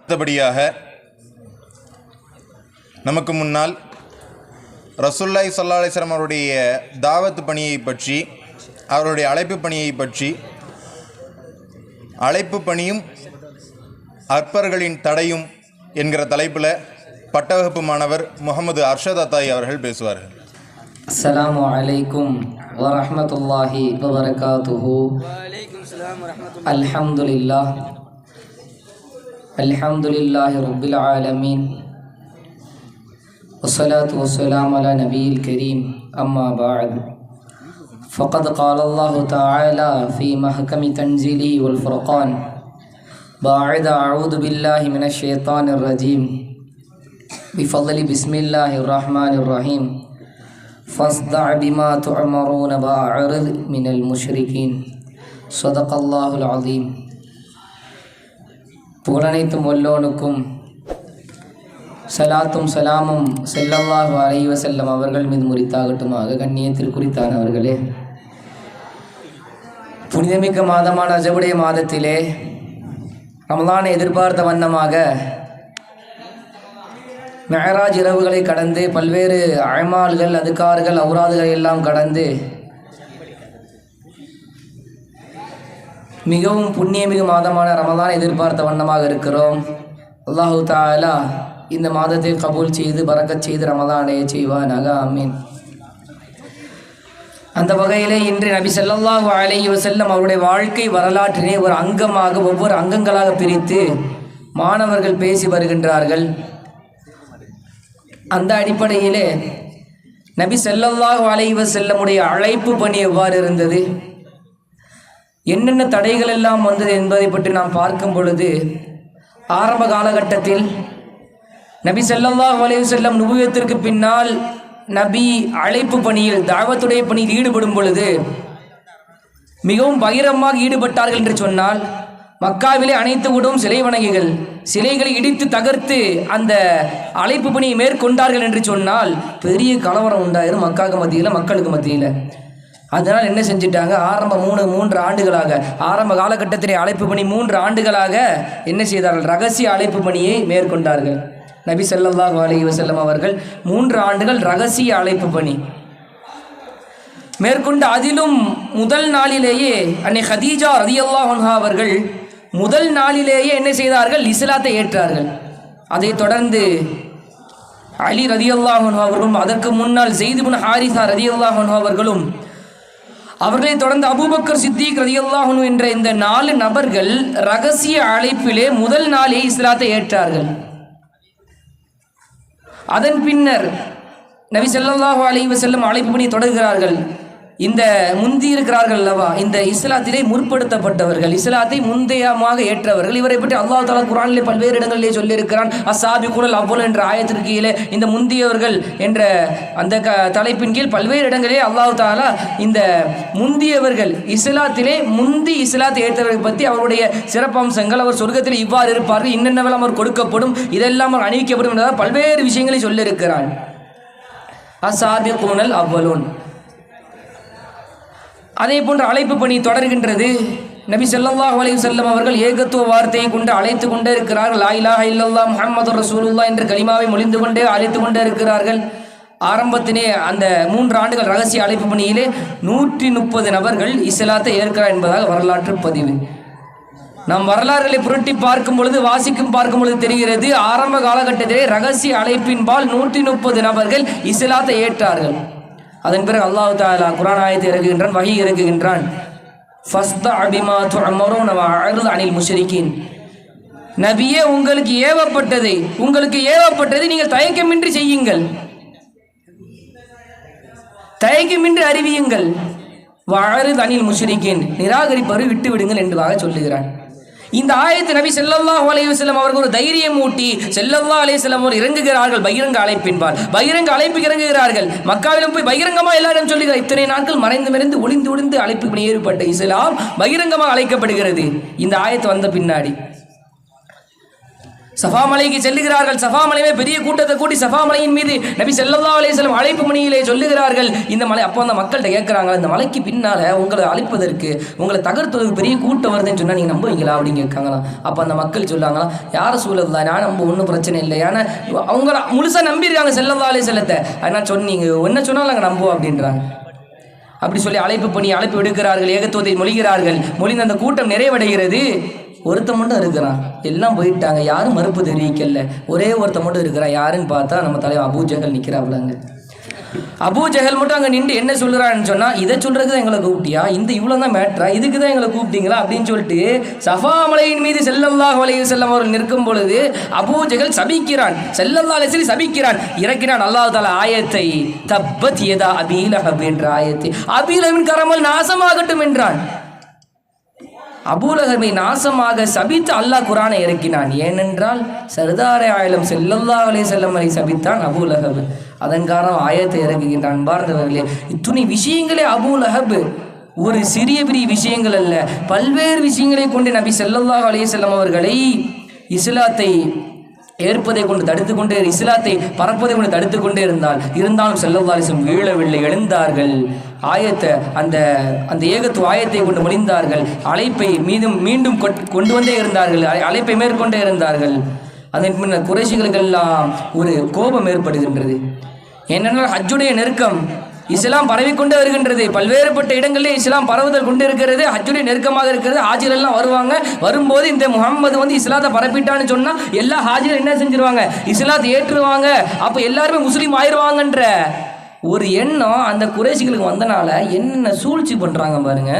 அடுத்தபடியாக நமக்கு முன்னால் ரசூலுல்லாஹி ஸல்லல்லாஹு அலைஹி வஸல்லம் அவருடைய தாவத் பணியை பற்றி, அவருடைய அழைப்பு பணியை பற்றி, அழைப்பு பணியும் அற்பர்களின் தடையும் என்கிற தலைப்பில் பட்டவகுப்பு மாணவர் முகமது அர்ஷத் அத்தாய் அவர்கள் பேசுவார்கள். அஸ்ஸலாமு அலைக்கும் வரஹ்மத்துல்லாஹி வபரகாத்துஹு. அல்ஹம்துலில்லாஹ் அல்ஹம்துலில்லாஹி ரப்பில் ஆலமீன். வஸ்ஸலாத்து வஸ்ஸலாமு அலா நபியில் கரீம். அம்மா பஅத். ஃபகத் قال الله تعالى في محكم تنزيله والفرقان بعد أعوذ بالله من الشيطان الرجيم بفضل بسم الله الرحمن الرحيم فاصدع بما تؤمرون وأعرض من المشركين صدق الله العظيم. புகழனைத்தும் வல்லோனுக்கும் சலாத்தும் சலாமும் ஸல்லல்லாஹு அலைஹி வஸல்லம் அவர்கள் மீது முறித்தாகட்டுமாக. கண்ணியத்தில் குறித்தானவர்களே, புனிதமிக்க மாதமான ரஜபுடைய மாதத்திலே ரமலானை எதிர்பார்த்த வண்ணமாக மெஹராஜ் இரவுகளை கடந்து பல்வேறு அமால்கள், அதுக்கார்கள், அவுராதுகளை எல்லாம் கடந்து மிகவும் புண்ணியமிகு மாதமான ரமலானை எதிர்பார்த்த வண்ணமாக இருக்கிறோம். அல்லாஹு தஆலா இந்த மாதத்தை கபூல் செய்து பரக்கத் செய்து ரமலானை செய்வானாக. ஆமீன். அந்த வகையிலே இன்று நபி ஸல்லல்லாஹு அலைஹி வஸல்லம் அவருடைய வாழ்க்கை வரலாற்றினை ஒரு அங்கமாக, ஒவ்வொரு அங்கங்களாக பிரித்து மாணவர்கள் பேசி வருகின்றார்கள். அந்த அடிப்படையிலே நபி ஸல்லல்லாஹு அலைஹி வஸல்லமுடைய அழைப்பு பணி எவ்வாறு இருந்தது, என்னென்ன தடைகள் எல்லாம் வந்தது என்பதை பற்றி நாம் பார்க்கும் பொழுது, ஆரம்ப காலகட்டத்தில் நபி ஸல்லல்லாஹு அலைஹி வஸல்லம் நுபுவத்திற்கு பின்னால் நபி அழைப்பு பணியில், தாவத்துடைய பணியில் ஈடுபடும் பொழுது மிகவும் பகிரமாக ஈடுபட்டார்கள் என்று சொன்னால், மக்காவிலே அனைத்து விடும் சிலை வணங்கிகள், சிலைகளை இடித்து தகர்த்து அந்த அழைப்பு பணியை மேற்கொண்டார்கள் என்று சொன்னால் பெரிய கலவரம் உண்டாயிரும் மக்காவுக்கு மத்தியில், மக்களுக்கு மத்தியில். அதனால் என்ன செஞ்சிட்டாங்க, மூன்று ஆண்டுகளாக, ஆரம்ப காலகட்டத்திலே அழைப்பு பணி 3 ஆண்டுகளாக என்ன செய்தார்கள், ரகசிய அழைப்பு பணியை மேற்கொண்டார்கள். நபி ஸல்லல்லாஹு அலைஹி வஸல்லம் அவர்கள் 3 ஆண்டுகள் ரகசிய அழைப்பு பணி மேற்கொண்டு, அதிலும் முதல் நாளிலேயே அன்னை ஹதீஜா ரலியல்லாஹு அன்ஹா அவர்கள் முதல் நாளிலேயே என்ன செய்தார்கள், இஸ்லாத்தை ஏற்றார்கள். அதைத் தொடர்ந்து அலி ரலியல்லாஹு அன்ஹு அவர்களும், அதற்கு முன்னால் ஸைத் இப்னு ஹாரிஸா ரலியல்லாஹு அன்ஹு அவர்களும், அவர்களைத் தொடர்ந்து அபூபக்கர் சித்திக் ரலியல்லாஹு அன்ஹு என்ற இந்த 4 நபர்கள் ரகசிய அழைப்பிலே முதல் நாளே இஸ்லாத்தை ஏற்றார்கள். அதன் பின்னர் நபி ஸல்லல்லாஹு அலைஹி வஸல்லம் அழைப்பு பணி தொடர்கிறார்கள். இந்த முந்தி இருக்கிறார்கள் அல்லவா, இந்த இஸ்லாத்திலே முற்படுத்தப்பட்டவர்கள், இஸ்லாத்தை முந்தையமாக ஏற்றவர்கள், இவரை பற்றி அல்லாஹ் தஆலா குர்ஆனிலே பல்வேறு இடங்களிலே சொல்லியிருக்கிறான். அஸ்ஸாபிகூனல் அவ்வல் என்ற ஆயத்திற்கு கீழே இந்த முந்தியவர்கள் என்ற அந்த தலைப்பின் கீழ் பல்வேறு இடங்களிலே அல்லாஹ் தஆலா இந்த முந்தியவர்கள், இஸ்லாத்திலே முந்தி இஸ்லாத்தை ஏற்றவர்கள் பற்றி அவருடைய சிறப்பம்சங்கள், அவர் சொர்க்கத்தில் இவ்வாறு இருப்பார்கள், இன்னென்னவெல்லாம் அவர் கொடுக்கப்படும், இதெல்லாம் அவர் அணிவிக்கப்படும் என்றால் பல்வேறு விஷயங்களை சொல்லியிருக்கிறான். அஸ்ஸாபிகூனல் அவ்வலூன். அதே போன்ற அழைப்பு பணி தொடர்கின்றது. நபி ஸல்லல்லாஹு அலைஹி வஸல்லம் அவர்கள் ஏகத்துவ வார்த்தையை கொண்டு அழைத்து கொண்டே இருக்கிறார்கள். லா இலாஹா இல்லல்லாஹ் முஹம்மதுர் ரசூலுல்லாஹ் என்ற கலிமாவை மொழிந்து கொண்டே அழைத்து கொண்டே இருக்கிறார்கள். ஆரம்பத்திலே அந்த 3 ஆண்டுகள் ரகசிய அழைப்பு பணியிலே 130 நபர்கள் இஸ்லாத்தை ஏற்கிறார் என்பதாக வரலாற்று பதிவு. நாம் வரலாறுகளை புரட்டி பார்க்கும் பொழுது, பார்க்கும் பொழுது தெரிகிறது, ஆரம்ப காலகட்டத்திலே ரகசிய அழைப்பின்பால் 130 நபர்கள் இஸ்லாத்தை ஏற்றார்கள். அதன் பிறகு அல்லாஹ் தஆலா குர்ஆன் ஆயத்தை இறக்குகின்றான், வஹி இறக்குகின்றான். ஃபஸ்தஅ பிமா துஅமரூன வஅரித் அனில் முஷ்ரிகீன். நபியே, உங்களுக்கு ஏவப்பட்டதை நீங்கள் தயக்கமின்றி செய்யுங்கள், தயக்கமின்றி அறிவியுங்கள். வஅரித் அனில் முஷ்ரிகீன், நிராகரிப்பவரை விட்டு விடுங்கள் என்பதாக சொல்லுகிறான். இந்த ஆயத்து நபி ஸல்லல்லாஹு அலைஹி வஸல்லம் அவர்கள் ஒரு தைரியம் ஊட்டி ஸல்லல்லாஹு அலைஹி வஸல்லம் அவர் இறங்குகிறார்கள். பகிரங்க அழைப்பின்பால், பகிரங்க அழைப்புக்கு இறங்குகிறார்கள். மக்காவிலும் போய் பகிரங்கமா எல்லாரும் சொல்லுகிறார். இத்தனை நாட்கள் மறைந்து ஒளிந்து அழைப்பு பணி ஏற்பட்ட இஸ்லாம் பகிரங்கமாக அழைக்கப்படுகிறது இந்த ஆயத்து வந்த பின்னாடி. சஃபா மலைக்கு செல்லுகிறார்கள். சஃபா மலையிலே பெரிய கூட்டத்தை கூட்டி சஃபா மலையின் மீது நபி ஸல்லல்லாஹு அலைஹி வஸல்லம் அழைப்பு மணியிலே சொல்லுகிறார்கள். இந்த மலை அப்போ அந்த மக்கள்கிட்ட கேட்குறாங்க, இந்த மலைக்கு பின்னால் உங்களை அழைப்பதற்கு உங்களை தகர்த்துவதற்கு பெரிய கூட்டம் வருதுன்னு சொன்னால் நீங்கள் நம்புவீங்களா அப்படின்னு கேட்காங்களாம். அப்போ அந்த மக்கள் சொல்லுவாங்களாம், யார சூழல் தான், நான் நம்ப ஒன்றும் பிரச்சனை இல்லை, ஏன்னா அவங்கள முழுசாக நம்பியிருக்காங்க ஸல்லல்லாஹு அலைஹி வஸல்லத்தை. அதனால் சொன்னீங்க என்ன சொன்னாலும் நாங்கள் நம்புவோம் அப்படின்றாங்க. அப்படி சொல்லி அழைப்பு விடுக்கிறார்கள், ஏகத்துவத்தை மொழிகிறார்கள். மொழிந்த அந்த கூட்டம் நிறைவடைகிறது. ஒருத்த மட்டும் இருக்கிறான், எல்லாம் போயிட்டாங்க, யாரும் மறுப்பு தெரிவிக்கல. ஒரே ஒருத்த மட்டும் இருக்கிறான். யாருன்னு பார்த்தா நம்ம தலைவர் அபூ ஜஹல் நிற்கிறாப்லங்க. அபூ ஜஹல் மட்டும் அங்கே நின்று என்ன சொல்கிறான்னு சொன்னால், இதை சொல்கிறதுக்கு தான் எங்களை கூப்பிட்டியா, இந்த இவ்வளோ தான் மேட்ரா, இதுக்கு தான் எங்களை கூப்பிட்டீங்களா அப்படின்னு சொல்லிட்டு சஃபா மலையின் மீது ஸல்லல்லாஹு அலைஹி வஸல்லம் அவர்கள் நிற்கும் பொழுது அபூ ஜஹல் சபிக்கிறான், ஸல்லல்லாஹு அலைஹி வஸல்லம் சபிக்கிறான். இறக்கினான் அல்லாஹ் தஆலா ஆயத்தை, தப்பத் யதா அபீ லஹப் என்ற ஆயத்தை. அபீ லஹபின் கரமல் நாசமாகட்டும் என்றான். அபூ லஹபை நாசமாக சபித்து அல்லாஹ் குர்ஆனை இறக்கினான். ஏனென்றால் சர்தாரே ஆயிலம் ஸல்லல்லாஹு அலைஹி வஸல்லம் சபித்தான் அபூ லஹப். அதன் காரணம் ஆயத்தை இறக்குகின்றான். அன்பார்ந்தவர்களே, இத்துணை விஷயங்களே அபூ லஹப் ஒரு சிறிய பெரிய விஷயங்கள் அல்ல, பல்வேறு விஷயங்களை கொண்டு நபி ஸல்லல்லாஹு அலைஹி வஸல்லம் அவர்களை இஸ்லாத்தை ஏற்பதை கொண்டு தடுத்து கொண்டே, இஸ்லாத்தை பரப்பதை கொண்டு தடுத்து கொண்டே இருந்தாலும் ஸல்லல்லாஹு அலைஹி வஸல்லம் வீழவில்லை, எழுந்தார்கள். ஆயத்தை அந்த ஏகத்துவ ஆயத்தை கொண்டு முடிந்தார்கள். அழைப்பை மீண்டும் கொண்டு வந்தே இருந்தார்கள், அழைப்பை மேற்கொண்டே இருந்தார்கள். அதன் பின்னர் குறைஷிகளுக்கெல்லாம் ஒரு கோபம் ஏற்படுகின்றது. ஏனென்றால் ஹஜ்ஜுடைய நெருக்கம், இஸ்லாம் பரவிக்கொண்டே வருகின்றது. பல்வேறுபட்ட இடங்களிலே இஸ்லாம் பரவுதல் கொண்டு இருக்கிறது. ஹஜ்ஜுடைய நெருக்கமாக இருக்கிறது. ஹாஜிகள் எல்லாம் வருவாங்க. வரும்போது இந்த முஹம்மது இஸ்லாத்தை பரப்பிட்டான்னு சொன்னால் எல்லா ஹாஜிகள் என்ன செஞ்சிருவாங்க, இஸ்லாத்தை ஏற்றுவாங்க. அப்போ எல்லாருமே முஸ்லீம் ஆயிடுவாங்கன்ற ஒரு எண்ணம் அந்த குறைஷிகளுக்கு வந்தனால என்னென்ன சூழ்ச்சி பண்ணுறாங்க பாருங்க.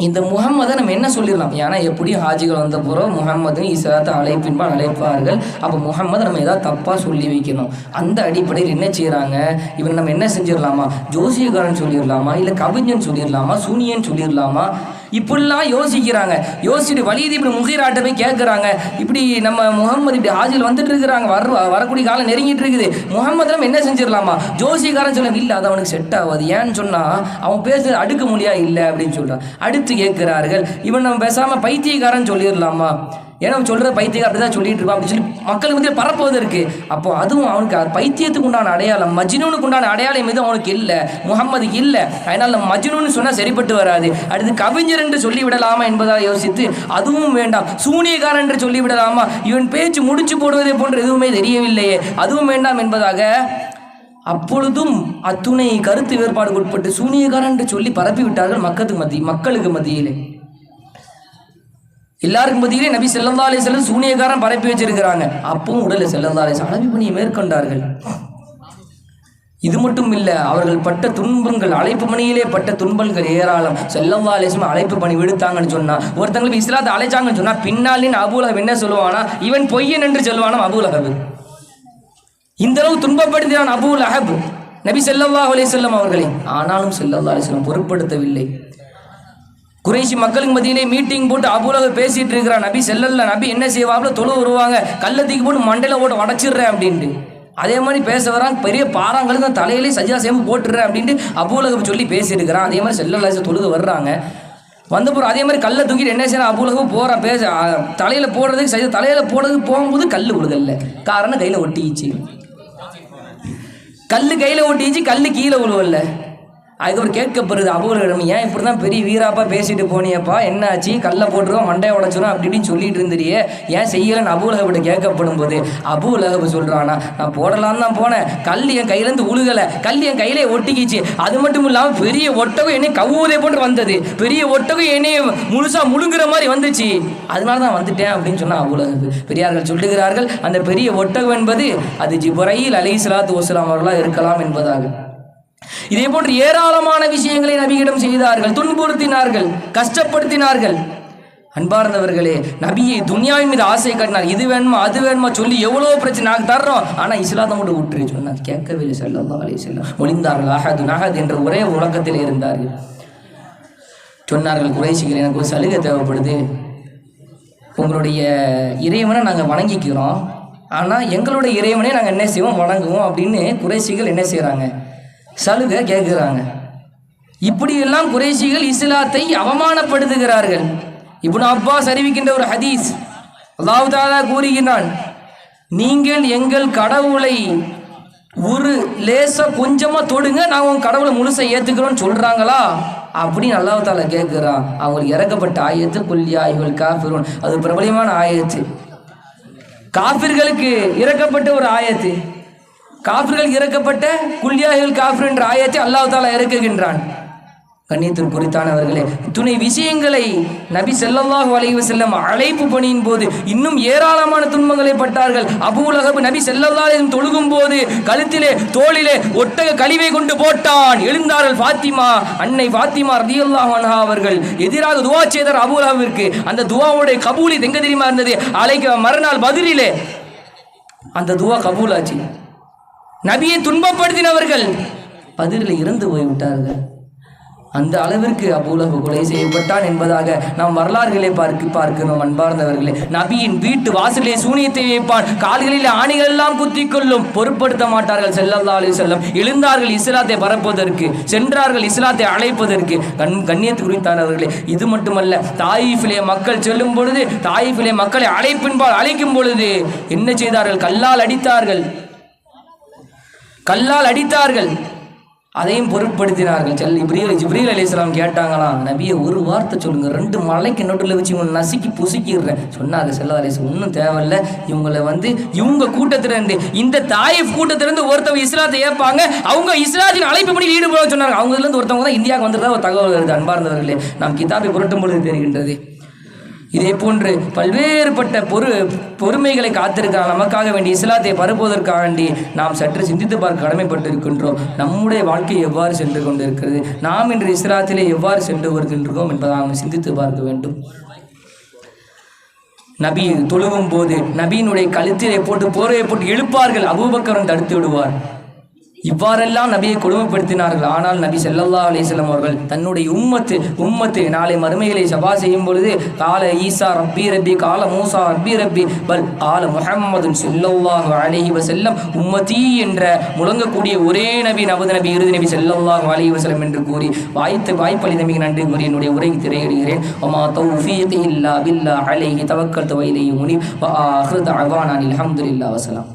இந்த முஹம்மதை நம்ம என்ன சொல்லிடலாம், ஏன்னா எப்படி ஹாஜிகள் வந்த போகிறோம் முஹம்மது இஸ்லாத்தை அழைப்பின்பால் அழைப்பார்கள். அப்போ முஹம்மதை நம்ம ஏதாவது தப்பாக சொல்லி வைக்கணும். அந்த அடிப்படையில் என்ன செய்கிறாங்க, இவன் நம்ம என்ன செஞ்சிடலாமா, ஜோசியக்காரன் சொல்லிடலாமா, இல்லை கவிஞன் சொல்லிடலாமா, சூனியன் சொல்லிடலாமா, இப்படிலாம் யோசிக்கிறாங்க. யோசிச்சுட்டு வலீத் இப்னு முகீராட்ட போய் கேட்குறாங்க, இப்படி நம்ம முஹம்மது இப்படி ஹாஜில் வந்துட்டு இருக்கிறாங்க, வரக்கூடிய காலம் நெருங்கிட்டு இருக்குது, முஹம்மது நம்ம என்ன செஞ்சிடலாமா, ஜோசியக்காரன் சொல்ல இல்லை, அது அவனுக்கு செட் ஆகாது. ஏன்னு சொன்னால் அவன் பேசுறது அடுக்க முடியா இல்லை அப்படின்னு சொல்கிறான். அடுத்து கேட்கிறார்கள், இவன் நம்ம பேசாமல் பைத்தியக்காரன் சொல்லிடலாமா, ஏன்னா அவன் சொல்கிற பைத்தியம் அப்படி தான் சொல்லிட்டு இருப்பான் அப்படின்னு சொல்லி மக்களுக்கு மத்தியில் பரப்புவதற்கு. அப்போ அதுவும் அவனுக்கு பைத்தியத்துக்கு உண்டான அடையாளம், மஜ்னூனுக்கு உண்டான அடையாளம் எதுவும் அவனுக்கு இல்லை, முஹம்மதுக்கு இல்லை. அதனால் நம்ம மஜ்னூன்னு சொன்னால் சரிப்பட்டு வராது. அடுத்து கவிஞர் என்று சொல்லிவிடலாமா என்பதாக யோசித்து அதுவும் வேண்டாம், சூனியக்காரன் என்று சொல்லிவிடலாமா, இவன் பேச்சு முடிச்சு போடுவதை போன்று எதுவுமே தெரியவில்லையே, அதுவும் வேண்டாம் என்பதாக அப்பொழுதும் அத்துணை கருத்து வேறுபாடுக்கு உட்பட்டு சூனியக்காரன் என்று சொல்லி பரப்பி விட்டார்கள் மக்களுக்கு மத்தியிலே. எல்லாருக்கும் மத்தியிலே நபி ஸல்லல்லாஹு அலைஹி வஸல்லம் சூனியக்காரன் பரப்பி வச்சிருக்கிறாங்க. அப்பவும் உடலை ஸல்லல்லாஹு அலைஹி வஸல்லம் அழைப்பு பணியை மேற்கொண்டார்கள். இது மட்டும் இல்லை, அவர்கள் பட்ட துன்பங்கள், அழைப்பு பணியிலே பட்ட துன்பங்கள் ஏராளம். ஸல்லல்லாஹு அலைஹி வஸல்லம் அழைப்பு பணி விடுத்தாங்கன்னு சொன்னா, ஒருத்தங்களுக்கு இஸ்லாத்தை அழைச்சாங்கன்னு சொன்னா, பின்னாலின் அபூ லஹப் என்ன சொல்லுவானா, இவன் பொய்யன் என்று சொல்லுவானா அபூ லஹப். இந்த அளவு துன்பப்படுத்தினான் அபூ லஹப் நபி ஸல்லல்லாஹு அலைஹி வஸல்லம் அவர்களை. ஆனாலும் ஸல்லல்லாஹு அலைஹி வஸல்லம் பொருட்படுத்தவில்லை. குறைஷி மக்களுக்கு மத்தியிலே மீட்டிங் போட்டு அபூ லஹப் பேசிட்டு இருக்கிறான். நபி என்ன செய்வாங்களோ தொழு வருவாங்க, கள்ளத்துக்கு போட்டு மண்டையில் ஓட்ட உடச்சிடுறேன் அப்படின்ட்டு. அதே மாதிரி பேச வரான், பெரிய பாறாங்களுக்கு தான் தலையிலே சஜ்ஜா சேம்பு போட்டுடுறேன் அப்படின்ட்டு அபூ லஹப் சொல்லி பேசியிருக்கிறான். அதே மாதிரி ஸல்லல்லாஹு அலைஹி வஸல்லம் தொழுது வர்றாங்க. வந்து போகிறோம், அதே மாதிரி கல்லை தூக்கிட்டு என்ன செய்யறான் அபூ லஹப் போகிறான், பேச தலையில் போடுறதுக்கு சஜ்ஜா தலையில் போடுறதுக்கு போகும்போது கல் விழுகல்ல, காரணம் கையில் ஒட்டிச்சு. கல் கையில் ஒட்டிச்சு, கல் கீழே விழுவல்ல. அதுக்கப்புறம் கேட்கப்படுது அபூ லஹப், ஏன் இப்படி தான் பெரிய வீராப்பா பேசிட்டு போனியப்பா, என்னாச்சு, கல்லை போட்டுருவோம் மண்டையை உடச்சிடும் அப்படி இப்படின்னு சொல்லிட்டு இருந்துறியே, ஏன் செய்யலன்னு அபூ லஹப்கிட்ட கேட்கப்படும் போது அபூ லஹப் சொல்கிறானா, நான் போடலான்னு தான் போனேன், கல் என் கையிலேருந்து உழுகலை, கல் என் கையிலே ஒட்டிக்கிச்சு. அது மட்டும் இல்லாமல் பெரிய ஒட்டகம் என்னை கவ்வுவதே போன்று வந்தது, பெரிய ஒட்டகம் என்னை முழுசாக முழுங்குற மாதிரி வந்துச்சு, அதனால தான் வந்துட்டேன் அப்படின்னு சொன்னால் அபூ லஹப். பெரியார்கள் சொல்லுகிறார்கள், அந்த பெரிய ஒட்டகம் என்பது அது ஜிப்ரீல் அலைஹிஸ்ஸலாத்து வஸ்ஸலாம் அவர்களாக இருக்கலாம் என்பதாக. இதே போன்று ஏராளமான விஷயங்களை நபியிடம் செய்தார்கள், துன்புறுத்தினார்கள், கஷ்டப்படுத்தினார்கள். அன்பார்ந்தவர்களே, நபியை துன்யாவின் மீது ஆசை காட்டினார். இது வேணுமா அது வேணுமா சொல்லி எவ்வளோ பிரச்சனை நாங்கள் தர்றோம், ஆனால் இஸ்லாத்தை மட்டும் விட்டுரு சொன்னார். கேட்கவே இல்லை ஸல்லல்லாஹு அலைஹி வஸல்லம். ஒளிந்தார்கள். அஹது என்ற ஒரே உலகத்தில் இருந்தார்கள். சொன்னார்கள், குறைஷிகள் எனக்கு ஒரு சலுகை தேவைப்படுது, உங்களுடைய இறைவனை நாங்கள் வணங்கிக்கிறோம், ஆனால் எங்களுடைய இறைவனை நாங்கள் என்ன செய்வோம், வணங்குவோம் அப்படின்னு குறைஷிகள் என்ன செய்கிறாங்க, சலுகை கேட்குறாங்க. இப்படியெல்லாம் குறைஷிகள் இஸ்லாத்தை அவமானப்படுத்துகிறார்கள். இப்னு அப்பாஸ் அறிவிக்கின்ற ஒரு ஹதீஸ், அல்லாஹ் தஆலா கூறுகிறான், நீங்கள் எங்கள் கடவுளை ஒரு லேசா கொஞ்சமா தொடுங்க, நான் உங்க கடவுளை முழுசா ஏத்துக்கிறோம்னு சொல்றாங்களா அப்படின்னு அல்லாஹ் தஆலா கேட்கிறான். அவங்களுக்கு இறக்கப்பட்ட ஆயத்து குல்யா அய்யுல் காஃபிரூன், அது பிரபலமான ஆயத்து. காஃபிர்களுக்கு இறக்கப்பட்ட ஒரு ஆயத்து, காஃபிர்கள் இறக்கப்பட்ட குல்யா அய்யுல் காஃபிர் என்ற ஆயத்தை அல்லாஹ் தஆலா இறக்குகின்றான். கண்ணியத்திற்கு குறித்தானவர்களே, துணை விஷயங்களை நபி ஸல்லல்லாஹு அலைஹி வஸல்லம் அழைப்பு பணியின் போது இன்னும் ஏராளமான துன்பங்களை பட்டார்கள். அபூ லஹப் நபி ஸல்லல்லாஹு அலைஹி வஸல்லம் தொழுகும் போது கழுத்திலே தோளிலே ஒட்டக கழிவை கொண்டு போட்டான். எழுந்தார்கள் ஃபாத்திமா, அன்னை ஃபாத்திமா ரலியல்லாஹு அன்ஹா அவர்கள் எதிராக துஆ செய்தார் அபூ லஹபிற்கு. அந்த துஆவுடைய கபூல் எங்க தெரியுமா இருந்தது? அலைக்கு மறுநாள் பத்ரிலே அந்த துஆ கபூல் ஆச்சு. நபியை துன்பப்படுத்தினவர்கள் பத்ரிலே இறந்து போய்விட்டார்கள். அந்த அளவிற்கு அபூ லஹப் கொலை செய்யப்பட்டான் என்பதாக நாம் வரலாறுகளை பார்க்கிறோம். அன்பார்ந்தவர்களே, நபியின் வீட்டு வாசலே சூனியத்தை வைப்பான், கால்களில் ஆணிகள் எல்லாம் குத்திக் கொள்ளும், பொருட்படுத்த மாட்டார்கள் ஸல்லல்லாஹு அலைஹி வஸல்லம். எழுந்தார்கள் இஸ்லாத்தை பரப்புவதற்கு, சென்றார்கள் இஸ்லாத்தை அழைப்பதற்கு. கண்ணியத்து குறித்தானவர்களே, இது மட்டுமல்ல, தாயிஃபிலே மக்கள் செல்லும் பொழுது, தாயிஃபிலே மக்களை அழைப்பின்பால் அழைக்கும் பொழுது என்ன செய்தார்கள்? கல்லால் அடித்தார்கள், கல்லால் அடித்தார்கள். அதையும் பொருட்படுத்தினார்கள். ஜிப்ரீல் அலைஹிஸ்ஸலாம் கேட்டாங்களாம், நபியை ஒரு வார்த்தை சொல்லுங்க, 2 மலைக்கு நடுவில் வச்சு இவங்க நசுக்கி புசுக்கிடுறேன் சொன்னாங்க. ஸல்லல்லாஹு அலைஹி வஸல்லம் ஒன்றும் தேவையில்லை, இவங்களை இவங்க கூட்டத்திலிருந்து, இந்த தாயிஃப் கூட்டத்திலிருந்து ஒருத்தவங்க இஸ்லாத்தை ஏற்பாங்க, அவங்க இஸ்லாத்தின் அழைப்பு படி ஈடுபட சொன்னாங்க. அவங்கலேருந்து ஒருத்தவங்க தான் இந்தியாவுக்கு வந்துட்டா ஒரு தகவல் வருது. அன்பார்ந்தவர்களே, நாம் கிதாபை புரட்டும் பொழுது தெரிகின்றது. இதே போன்று பல்வேறுபட்ட பொறுமைகளை காத்திருக்கிறார். நமக்காக வேண்டி இஸ்லாத்தை பரப்புவதற்காக வேண்டி நாம் சற்று சிந்தித்து பார்க்க கடமைப்பட்டிருக்கின்றோம். நம்முடைய வாழ்க்கை எவ்வாறு சென்று கொண்டிருக்கிறது, நாம் இன்று இஸ்லாத்திலே எவ்வாறு சென்று வருகின்றோம் என்பதை நாம் சிந்தித்து பார்க்க வேண்டும். நபி தொழுகும் போது நபியினுடைய கழுத்திலே போட்டு போர்வையை போட்டு எழுப்பார்கள், அபூபக்கரும் தடுத்து விடுவார். இவ்வாறெல்லாம் நபியை கொடுமைப்படுத்தினார்கள். ஆனால் நபி ஸல்லல்லாஹு அலைஹி வஸல்லம் அவர்கள் தன்னுடைய உம்மத்து நாளை மறுமைகளை சபா செய்யும் பொழுது, கால ஈசா ரப்பி ரப்பி, கால மூசா ரப்பி ரப்பி, பல் கால முஹம்மது ஸல்லல்லாஹு அலைஹி வஸல்லம் உம்மதி என்ற முழங்கக்கூடிய ஒரே நபி நமது நபி, இறுதி நபி ஸல்லல்லாஹு அலைஹி வஸல்லம் என்று கூறி வாய்ப்பளித்த மிக நன்றி கூறி என்னுடைய உரைக்கு திரையிடுகிறேன். வமா தௌஃபீகி இல்லா பில்லாஹ் அலைஹி தவக்கல்து வ இலைஹி முனீப் வ ஆகிரு தஅவானா அல்ஹம்துலில்லாஹி வஸலாம்.